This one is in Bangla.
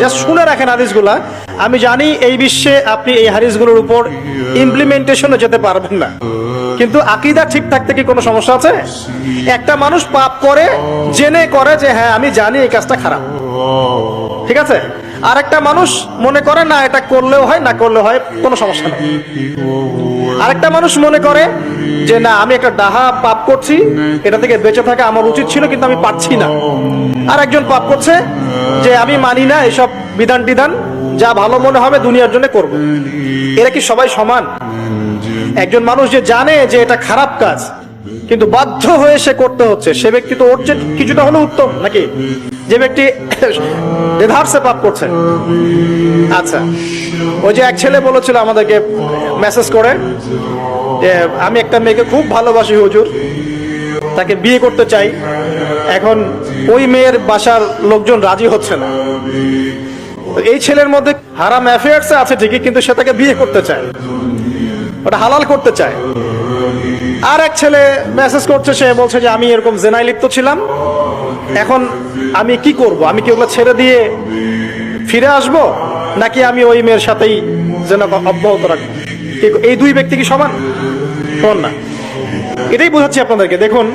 জাস্ট শুনে রাখেন হাদিসগুলা। আমি জানি এই বিশ্বে আপনি এই হাদিসগুলোর উপর ইমপ্লিমেন্টেশনে যেতে পারবেন না, কিন্তু আকীদা ঠিক থাকতে কি কোনো সমস্যা আছে? একটা মানুষ পাপ করে জেনে করে যে হ্যাঁ আমি জানি এই কাজটা খারাপ, ঠিক আছে, আর একটা মানুষ মনে করে না এটা করলেও হয় না করলেও হয়, কোনো সমস্যা নেই। আরেকটা মানুষ মনে করে যে না আমি একটা ডাহা পাপ করছি, এটা থেকে বেঁচে থাকা আমার উচিত ছিল কিন্তু আমি পারছি না। আর একজন পাপ করছে যে আমি মানি না এসব বিধান টিধান, যা ভালো মনে হবে দুনিয়ার জন্য করব। এরা কি সবাই সমান? একজন মানুষ যে জানে যে এটা খারাপ কাজ কিন্তু বাধ্য হয়ে সে করতে হচ্ছে, সে ব্যক্তি তো ওর চেয়ে কিছুটা হলেও উত্তম নাকি যে ব্যক্তি দেধারসে পাপ করছে? আচ্ছা, ওই যে এক ছেলে বলেছিল আমাদেরকে মেসেজ করে যে আমি একটা মেয়েকে খুব ভালোবাসি হুজুর, তাকে বিয়ে করতে চাই, এখন ওই মেয়ের বাসার লোকজন রাজি হচ্ছে না। এই ছেলের মধ্যে হারাম অ্যাফেয়ার্স আছে ঠিকই, কিন্তু সে তাকে বিয়ে করতে চায়, ওটা হালাল করতে চায়। আর এক ছেলে মেসেজ করছে, সে বলছে যে আমি এরকম জেনায় লিপ্ত ছিলাম, এখন আমি কি করব? আমি কি ওগুলো ছেড়ে দিয়ে ফিরে আসব, নাকি আমি ওই মেয়ের সাথেই যেন অব্যাহত রাখবো? এই দুই ব্যক্তি কি সমান? সমান না। এটাই বোঝাচ্ছি আপনাদেরকে। দেখুন,